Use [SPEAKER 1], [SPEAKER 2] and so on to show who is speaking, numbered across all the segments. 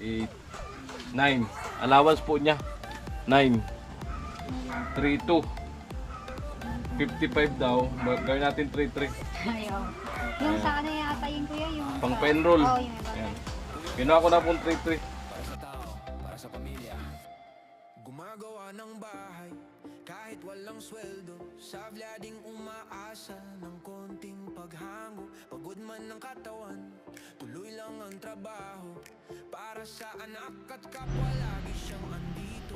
[SPEAKER 1] 8, 9. Allowance po niya 9, 3, 2, 55 daw. Gawin natin 3, 3.
[SPEAKER 2] Ayaw. Yung sa ano yata yun kuya, yung
[SPEAKER 1] Pang penroll.
[SPEAKER 2] Oo, yun.
[SPEAKER 1] Ayan. Ginawa ko na pong 3, 3.
[SPEAKER 3] Para sa tao, para sa pamilya. Gumagawa ng bahay kahit walang sweldo. Sablading umaasa ng konting paghango. Pagod man ng katawan, tuloy lang ang trabaho. Para sa anak at kapwa lagi siyang andito.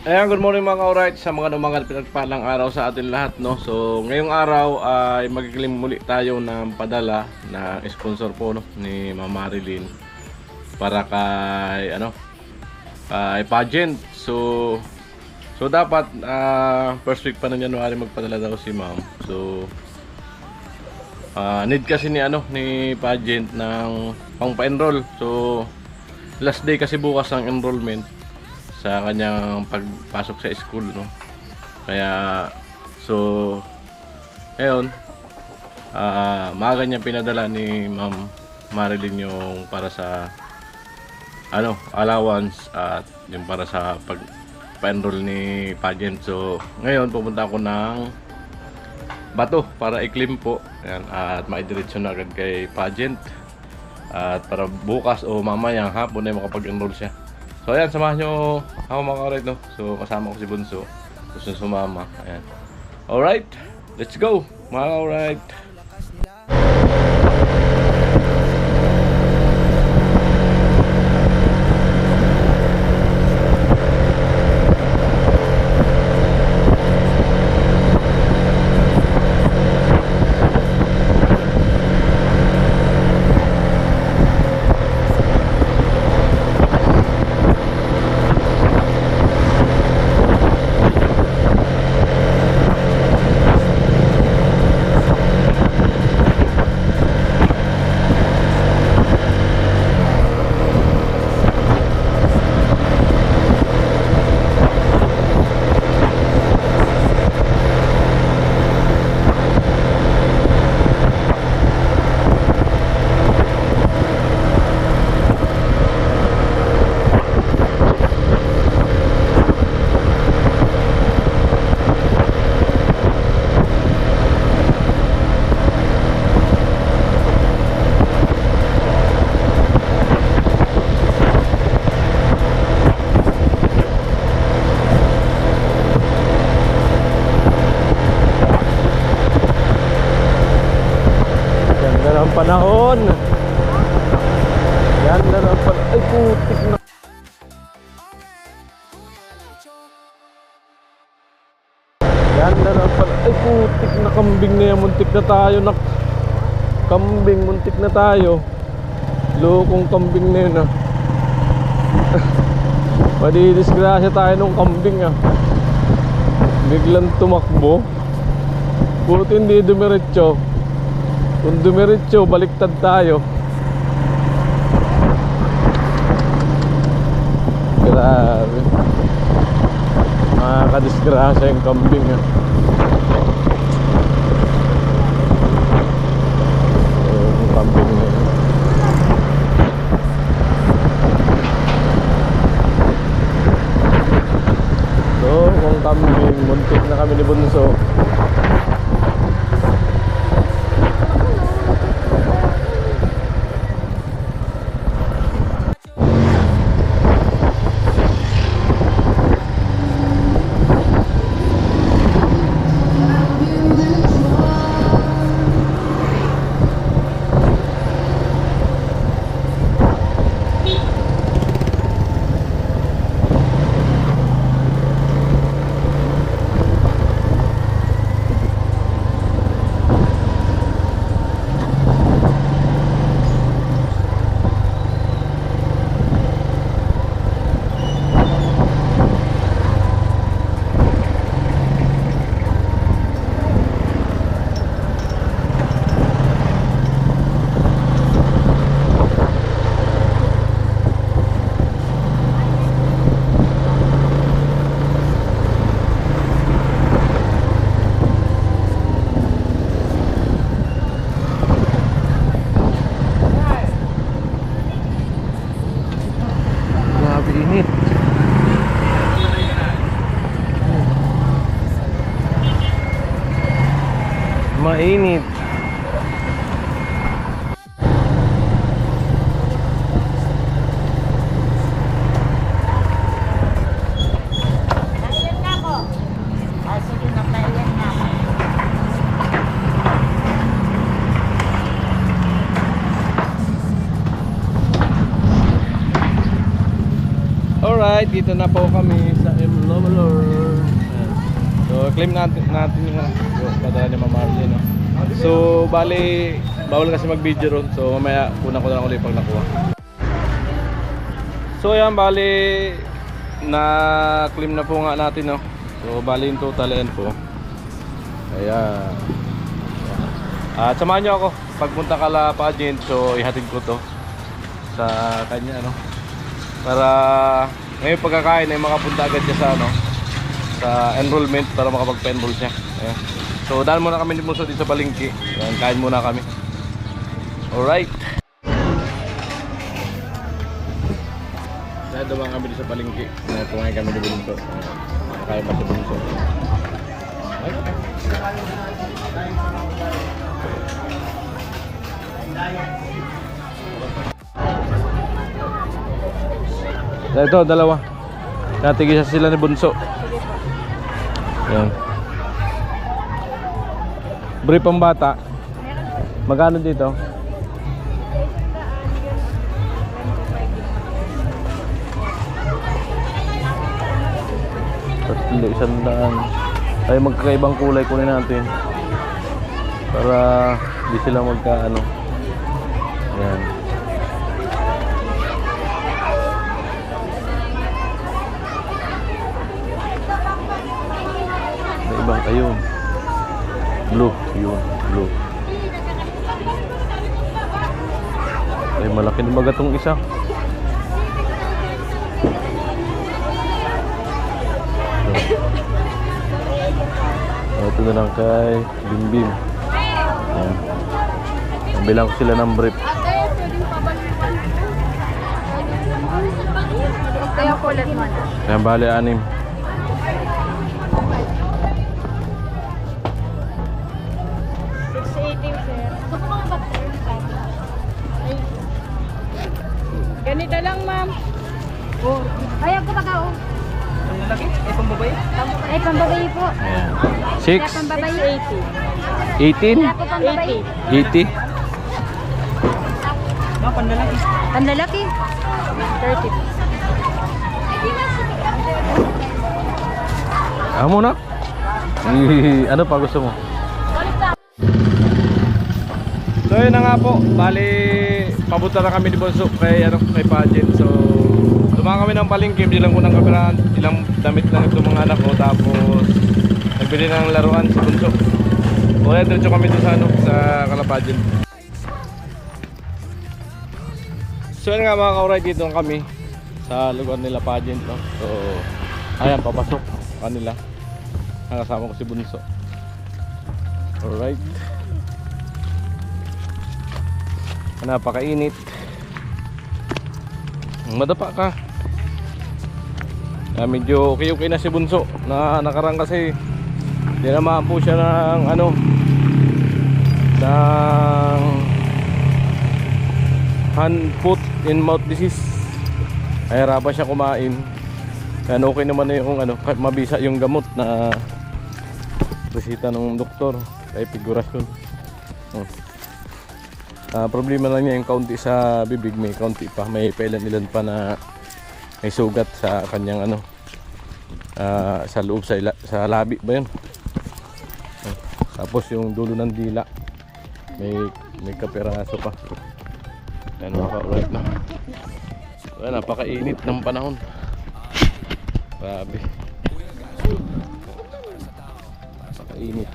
[SPEAKER 1] Ayan, good morning mga ka-alright, sa mga dumangal pinagpalang araw sa atin lahat, no. So ngayong araw ay magkikilim muli tayo ng padala na sponsor po, no, ni Ma'am Marilyn para kay kay pageant. So dapat first week pa ng January magpadala daw si Ma'am. So need kasi ni pageant ng pang-enroll. So last day kasi bukas ang enrollment sa kanyang pagpasok sa school, no. Kaya so ayun, maaga niya pinadala ni Ma'am Marilyn yung para sa allowance at yung para sa pag-enroll ni pageant. So ngayon pupunta ako ng Bato para i-claim po. Ayan, at maidiretso na agad kay pageant at para bukas o mamayang hapon ay makapag-enroll siya. So ayan, samahan nyo ako mga ka-alright, no? So kasama ko si Bunso, gusto sumama. Ayan. Alright, let's go mga ka-alright. Panahon. Yan na naman. Ay putik na. Yan na naman. Ay putik na kambing na yan. Muntik na tayo. Kambing, muntik na tayo. Lokong kambing na yun, Madidisgrasya tayo nung kambing, Biglang tumakbo. Buti hindi dumiretso. Kung dumiretso, baliktad tayo. Grabe. Makakadisgrasya yung kambing, yung kambing na yun. So, kung kambing, muntik na kami ni Bunso. Grabe init. Mainit.
[SPEAKER 2] Ayan na po. Sige na, ayan na.
[SPEAKER 1] Alright, dito na po kami sa Imlomalor. So, claim natin yung padala ni Mama Marlene, no? So, bali, bawal kasi mag-video ron. So, mamaya, kunan ko na lang ulit pag nakuha. So, ayan, bali, na-claim na po nga natin, no? So, bali yung total, ayan po. Ayan. At samahan nyo ako. Pagpunta ka la pageant, so, ihatid ko to sa kanya, no? Para ngayon pagkakain ay makapunta agad siya sa sa enrollment para makapag-enroll siya. Ayan. So dahil muna kami ni Bunso dito sa Palengke. Ayan, kain muna kami. Alright. Dahil dumang kami dito sa Palengke. Kumain kami ni Bunso. Kaya pa si Bunso. Ito, dalawa. Natigisa sila ni Bunso. Yan. Brief ang bata. Magkano dito? Tatlo, 100. Ay, magkakaibang kulay kunin natin. Para di sila magkaano. Yan. Ibang ayun, blue, yun, blue. Ay, malaki na baga tong isa. Ito na lang kay Bimbim. Ayan. Bilang ko sila ng brief.
[SPEAKER 2] Kaya kulat mo.
[SPEAKER 1] Ayan, bali 6.
[SPEAKER 2] Ganito lang, ma'am. Oh. Ayaw ko pag ako.
[SPEAKER 4] Ang lalaki? Ay, pambabae?
[SPEAKER 2] Ay, pambabayi po.
[SPEAKER 1] Ayan.
[SPEAKER 2] Kaya
[SPEAKER 1] 6,
[SPEAKER 2] pambabayi.
[SPEAKER 1] 18,
[SPEAKER 2] Kaya po pambabayi.
[SPEAKER 1] 80.
[SPEAKER 4] Mga panlalaki.
[SPEAKER 2] Ang lalaki. 30.
[SPEAKER 1] Amo na. Ano pa gusto mo? So yun na nga po, bali papunta na kami ni Bunso kay pageant. So dumang kami ng Palengke, bilang ko ng kamerahan, ilang damit lang itong mga anak ko, tapos nagbili ng laruan si Bunso. Kaya diretso kami doon sa sa Kalapageant. So yun nga mga kauray, dito kami sa lugar nila pageant, no? So ayan, papasok kanila. Nakasama ko si Bunso. Alright. Napakainit. Madapa ka. Medyo okay na si Bunso na nakarang kasi tinamaan po siya ng ng hand, foot and mouth disease. Ay hirapan siya kumain. Kaya okay naman na yung mabisa yung gamot na resita ng doktor kay figurasyon. Problema lang niya yung kaunti sa bibig, may kaunti pa, may ilan pa na may sugat sa kanyang sa loob sa labi ba yun. Tapos yung dulo ng dila may kapiraso pa. Yan, maka-alright na. So, napakainit ng panahon. Grabe. Napakainit.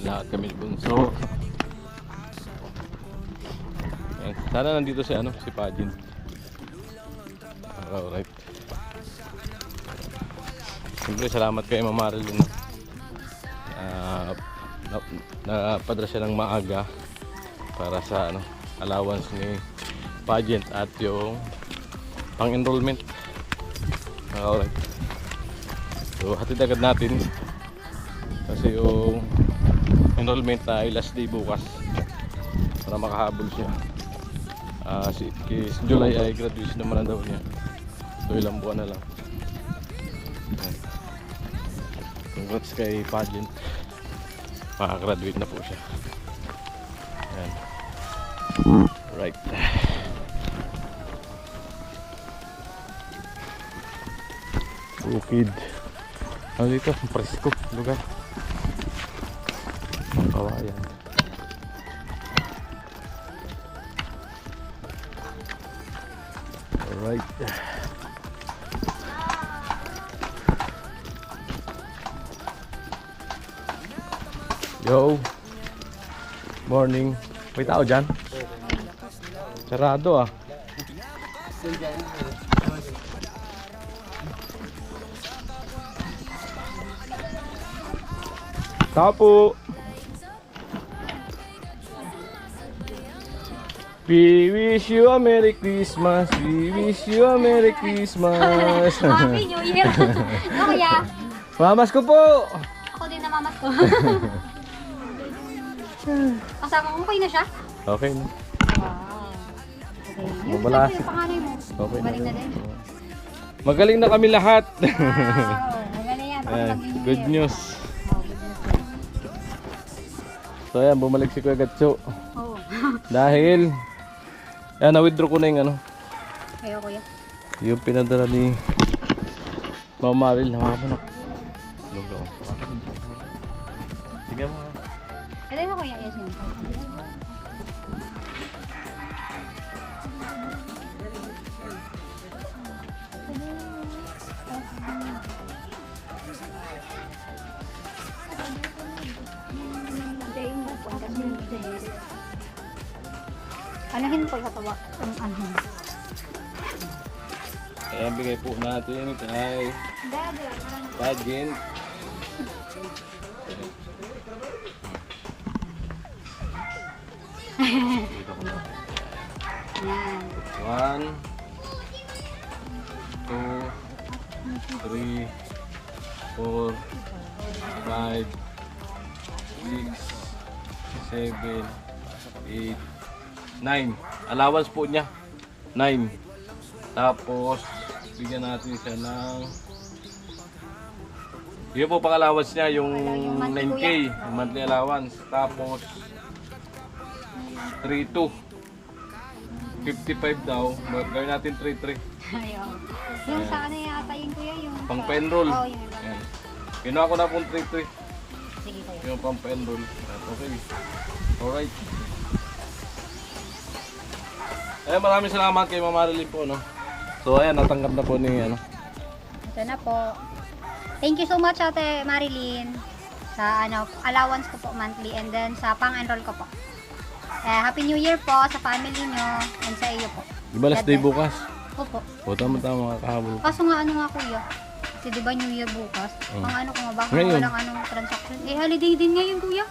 [SPEAKER 1] Lahat kami ni Bunso. Sana nandito si si Pageant. Alright. Siyempre salamat kay Mama Marlene. Napadra siya ng maaga para sa allowance pageant at yung pang-enrollment. Alright. So hatid agad natin kasi yung enrollment na ay last day bukas para makahabol siya. Si July ay graduation naman na daw niya. So ilang buwan na lang. Ayan. Congrats kay pageant. Makagraduate na po siya. Ayan. Right. Bukid. Ano dito? Presko. Lugar. Kawayan. Alright. Yo. Morning. May tao dyan? Sarado ah. Tao po. We wish you a Merry Christmas. We wish you a Merry Christmas.
[SPEAKER 2] Happy New Year! Ano kuya?
[SPEAKER 1] Mamas ko po.
[SPEAKER 2] Ako din na mamas ko. Kasama ko, okay na siya?
[SPEAKER 1] Okay na.
[SPEAKER 2] Wow. Okay. Yung
[SPEAKER 1] Mabalas.
[SPEAKER 2] sabi yung panganay mo.
[SPEAKER 1] Okay
[SPEAKER 2] Balik na din.
[SPEAKER 1] Magaling na kami lahat.
[SPEAKER 2] Wow. Magaling yan.
[SPEAKER 1] Ayan,
[SPEAKER 2] Pag-New
[SPEAKER 1] good
[SPEAKER 2] Year.
[SPEAKER 1] news.
[SPEAKER 2] Oh, good news yan.
[SPEAKER 1] So ayan, bumalik si Kuya Gatso.
[SPEAKER 2] Oh.
[SPEAKER 1] Dahil ayan, na-withdraw ko na yung ano,
[SPEAKER 2] Kayo kuya.
[SPEAKER 1] yung pinadala ni Mama Maril na mga panak. Tingnan mo.
[SPEAKER 2] Ito na kuya. Yes yun. Anahin po katawa ang anhin.
[SPEAKER 1] Ayan, bigay po natin kay pageant.
[SPEAKER 2] Yan.
[SPEAKER 1] 1 2 3 4 5 6 7 8 9. Allowance po niya 9. Tapos bigyan natin siya ng yun po pang allowance niya yung 9K yung monthly allowance. Tapos 3-2 55 daw. Gawin natin 3-3
[SPEAKER 2] Ayaw. Yung sa ano yata yung kuya yung
[SPEAKER 1] pang pa-enroll.
[SPEAKER 2] Oh, yung
[SPEAKER 1] Yan. Kinuha ko na pong 3-3
[SPEAKER 2] sige kuya.
[SPEAKER 1] yung pang pa-enroll. Okay. Alright. Ayan, maraming salamat kay Mama Marilyn po, no? So, ayan, natanggap na po ni, ano.
[SPEAKER 2] Ito na po. Thank you so much Ate Marilyn sa ano allowance ko po monthly and then sa pang-enroll ko po. Happy New Year po sa family nyo and sa iyo po.
[SPEAKER 1] Di ba last day bukas?
[SPEAKER 2] Opo.
[SPEAKER 1] O, tama-tama mga kahabol.
[SPEAKER 2] Kaso nga ano nga kuya, kasi di ba New Year bukas? Pang ano ko nga baka
[SPEAKER 1] Ngayon.
[SPEAKER 2] walang anong transaction. Holiday din ngayon kuya.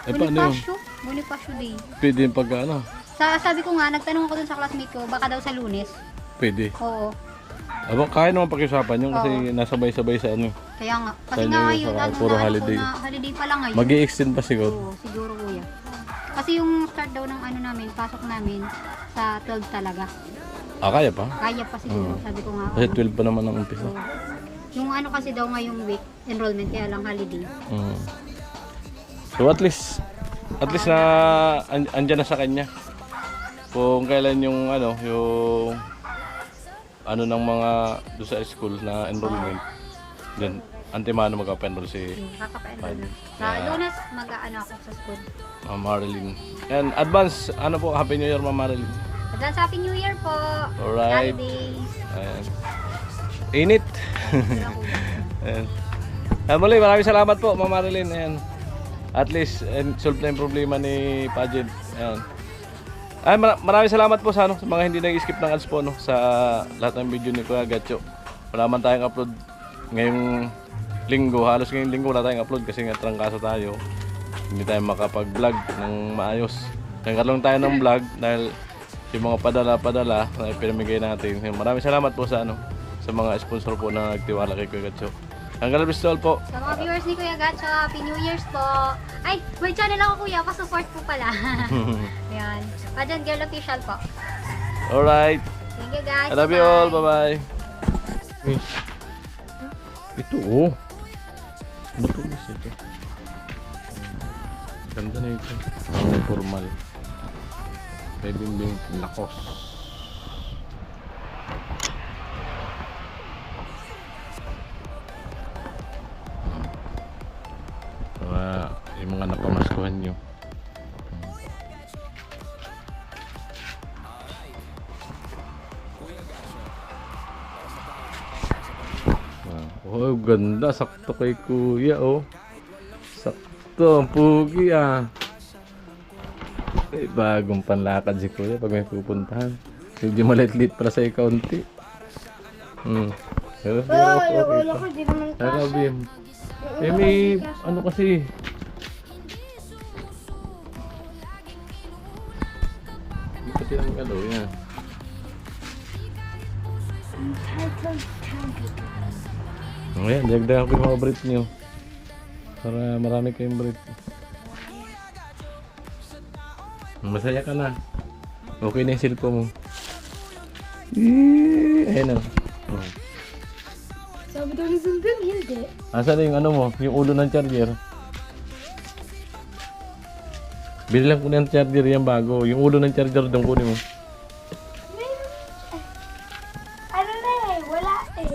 [SPEAKER 1] Paano yun?
[SPEAKER 2] Bonifacio. Bonifacio Day.
[SPEAKER 1] Pwede yung pagka, ano?
[SPEAKER 2] Sabi ko nga, nagtanong ako dun sa classmate ko, baka daw sa Lunes.
[SPEAKER 1] Pwede.
[SPEAKER 2] Oo.
[SPEAKER 1] Aba, kaya naman pakiusapan yun kasi nasabay-sabay sa ano.
[SPEAKER 2] Kaya nga. Kasi
[SPEAKER 1] Sa
[SPEAKER 2] nga
[SPEAKER 1] New Year,
[SPEAKER 2] ngayon,
[SPEAKER 1] saka
[SPEAKER 2] ano
[SPEAKER 1] puro
[SPEAKER 2] na,
[SPEAKER 1] holiday.
[SPEAKER 2] holiday pa lang ngayon.
[SPEAKER 1] Mag-i-extend pa siguro.
[SPEAKER 2] Oo, siguro kuya. Kasi yung start daw ng ano namin, pasok namin sa 12 talaga.
[SPEAKER 1] Ah, kaya pa?
[SPEAKER 2] Kaya pa siguro, sabi ko nga.
[SPEAKER 1] Kasi 12 pa naman ang umpisa.
[SPEAKER 2] Oo. Yung ano kasi daw ngayong week, enrollment, kaya lang holiday.
[SPEAKER 1] So at least na andyan na sa kanya. Kung kailan yung ano, yung ano ng mga doon sa school na enrollment. Then antemano magpa-enroll si
[SPEAKER 2] Kaka-enroll na. Sa Lunes, mag-ano ako sa school.
[SPEAKER 1] Ma'am Marilyn. And advance, ano po, Happy New Year Ma'am Marilyn.
[SPEAKER 2] Advance Happy New Year po!
[SPEAKER 1] Alright.
[SPEAKER 2] Holidays!
[SPEAKER 1] Ayan. Init. Ayan. Muli, maraming salamat po Ma'am Marilyn. Ayan. At least, solve na yung problema ni Pageant. Ayan. Ay, maraming salamat po sa, ano, sa mga hindi nag-skip ng ads po, no, sa lahat ng video ni Kuya Gatcho. Wala man tayong upload ngayong linggo. Halos ngayong linggo wala tayong upload kasi nga trangkaso tayo. Hindi tayo makapag-vlog ng maayos. Nagkaroon tayo ng vlog dahil yung mga padala-padala na ipinamigay natin. Maraming salamat po sa sa mga sponsor po na nagtiwala kay Kuya Gatcho. Hanggang labis tol po.
[SPEAKER 2] Sa mga viewers ni Kuya Gatcho, Happy New Year's po. Ay, may channel ako kuya, pa-support po pala. Ayan. Pageant Girl Official po.
[SPEAKER 1] Alright.
[SPEAKER 2] Thank you guys.
[SPEAKER 1] I love you all. Bye-bye. Ito oh. Matulis ito. Ganda na ito. Ang formal. Pwede yung lakos. Yung mga napamaskuhan nyo. Oh, ganda. Sakto kay kuya, oh. Sakto. Ang pugi, ah. Bagong panlakad si kuya pag may pupuntahan. Medyo malit-lit para sa kaunti. Pero,
[SPEAKER 2] wala ko, di naman
[SPEAKER 1] Bim. Eh, may, ano kasi. Hindi kasi ang yan. Ayan, dagdagan ko yung mga brief nyo. Para marami kayong brief. Masaya ka na. Okay na yung cellphone mo. Ayan o.
[SPEAKER 2] Sabi daw ni Sundin, hindi.
[SPEAKER 1] Asan na yung ano mo? Yung ulo ng charger? Bili lang ko ng charger yan bago. Yung ulo ng charger doon kunin mo.
[SPEAKER 2] Ano na eh, wala eh.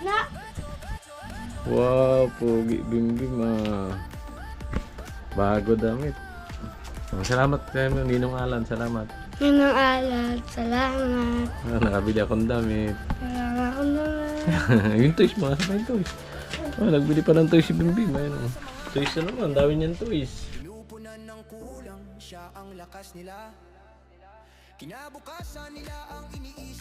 [SPEAKER 2] Na,
[SPEAKER 1] Wow, pogi bim-bim ah. Bago damit. Salamat kayo, Ninong Alan. Salamat.
[SPEAKER 2] Ninong Alan, salamat.
[SPEAKER 1] Nakabili akong damit.
[SPEAKER 2] Salamat ako naman.
[SPEAKER 1] Yung toys mo, nasa yung toys. Nagbili pa ng toys si Bimbim. Ayun, toys na naman, dami niyan toys.
[SPEAKER 3] Pinupunan ng kulang, siya ang lakas nila. Kinabukasan nila ang iniisip.